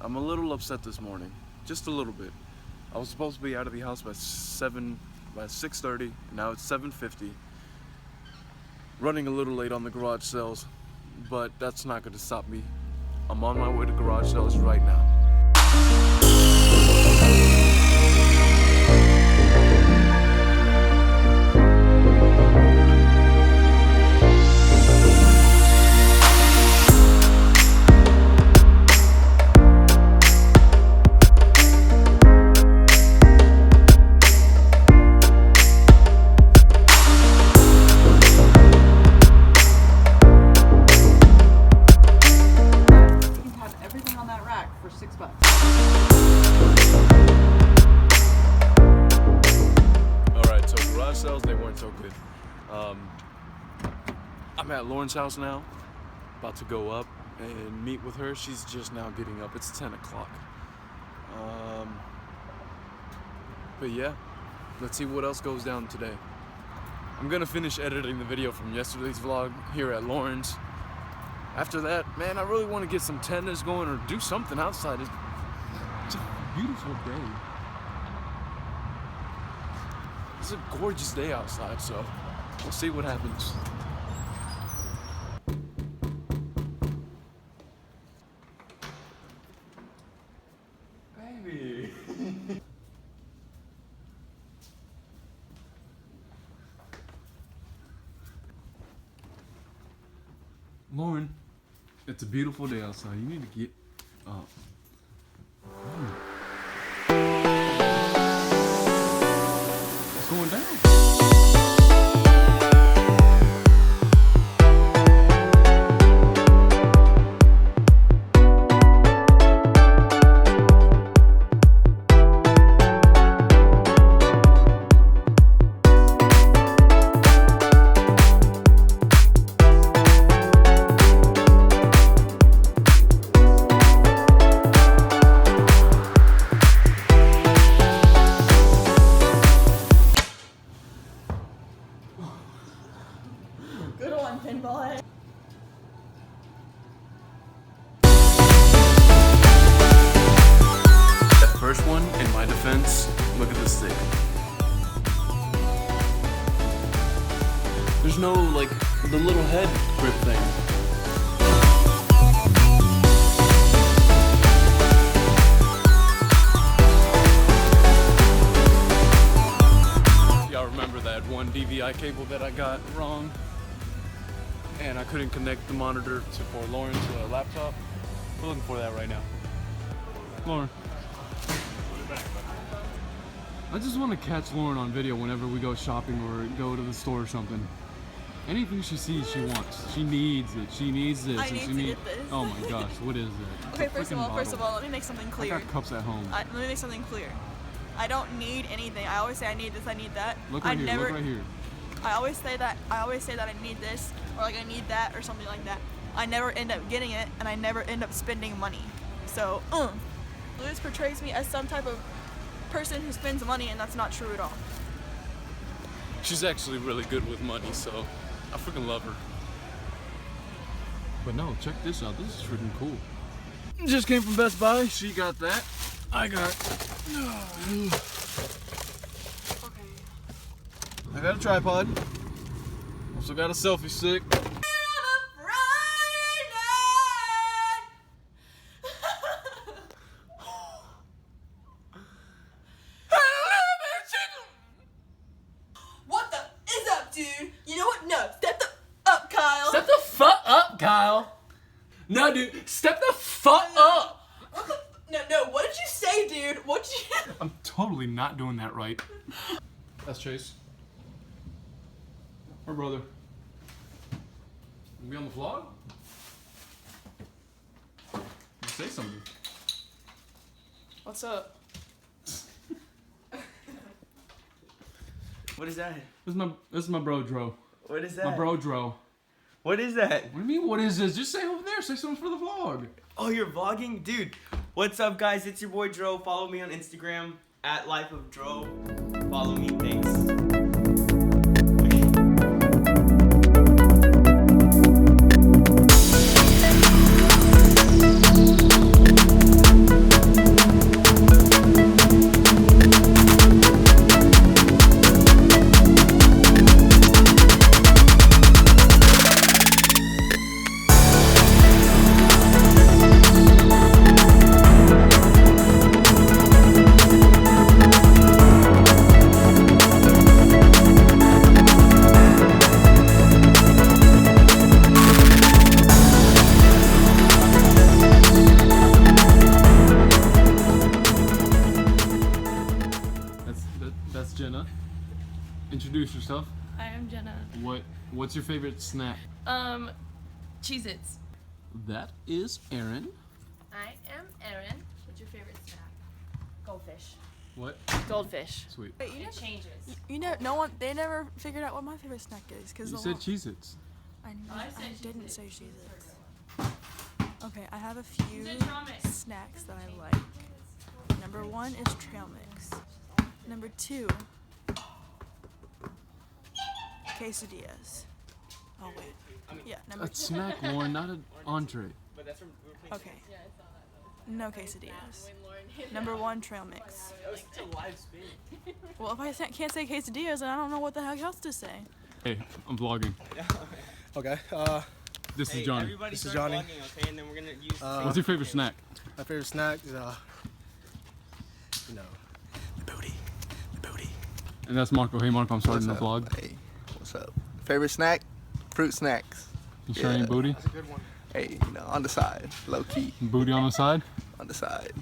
I'm a little upset this morning, just a little bit. I was supposed to be out of the house by 6:30, now it's 7:50. Running a little late on the garage sales, but that's not going to stop me. I'm on my way to garage sales right now. Alright, so garage sales, they weren't so good. I'm at Lauren's house now, about to go up and meet with her. She's just now getting up. It's 10 o'clock. But yeah, let's see what else goes down today. I'm gonna finish editing the video from yesterday's vlog here at Lauren's. After that, man, I really want to get some tennis going or do something outside. It's a beautiful day. It's a gorgeous day outside, so we'll see what happens. Baby. Lauren, it's a beautiful day outside. You need to get up. What's going down? Good one, Pinball. That first one, in my defense, look at this thing. There's no, like, the little head grip thing. Y'all remember that one DVI cable that I got wrong? And I couldn't connect the monitor for Lauren's laptop. We're looking for that right now. Lauren. I just want to catch Lauren on video whenever we go shopping or go to the store or something. Anything she sees, she wants. She needs it. She needs this. I need to get this. Oh my gosh, what is it? Okay, first of all, let me make something clear. I got cups at home. Let me make something clear. I don't need anything. I always say I need this, I need that. Look right here, look right here. I always say that I need this, or like I need that, or something like that. I never end up getting it, and I never end up spending money. So, Lewis portrays me as some type of person who spends money, and that's not true at all. She's actually really good with money, so I freaking love her. But no, check this out. This is freaking cool. Just came from Best Buy. She got that. I got a tripod. Also got a selfie stick. What the is up, dude? You know what? No, step the up, Kyle. Step the fuck up, Kyle. No, dude, step the fuck up. No, what did you say, dude? What did you... I'm totally not doing that right. That's Chase. Her brother. We on the vlog? Say something. What's up? What is that? This is my bro Dro. What is that? My bro Dro. What is that? What do you mean, what is this? Just say over there. Say something for the vlog. Oh, you're vlogging? Dude, what's up, guys? It's your boy Dro. Follow me on Instagram at @lifeofdro. Follow me. Thanks. Introduce yourself. I am Jenna. What's your favorite snack? Cheez-Its. That is Aaron. I am Erin. What's your favorite snack? Goldfish. What? Goldfish. Sweet. Wait, It changes. you know, they never figured out what my favorite snack is because You said Cheez-Its. I said didn't Cheez-Its. say Cheez-Its. Okay, I have a few said trail mix. snacks that I like. Number 1 is trail mix. Number 2, quesadillas. Oh wait. Yeah, number A snack, Lauren, not an entree. But that's from. Okay. No quesadillas. Number 1, trail mix. That was such a live spin. Well, if I can't say quesadillas, then I don't know what the heck else to say. Hey, I'm vlogging. Okay. This Hey, is Johnny. everybody This is start Johnny. vlogging, okay? And then we're gonna use. What's your favorite snack? My favorite snack is the booty. The booty. And that's Marco. Hey, Marco, I'm starting the What's up? vlog. Hey, what's up? Favorite snack? Fruit snacks. You sharing Yeah. booty? That's a good one. Hey, on the side, low key, Booty on the side? on the side.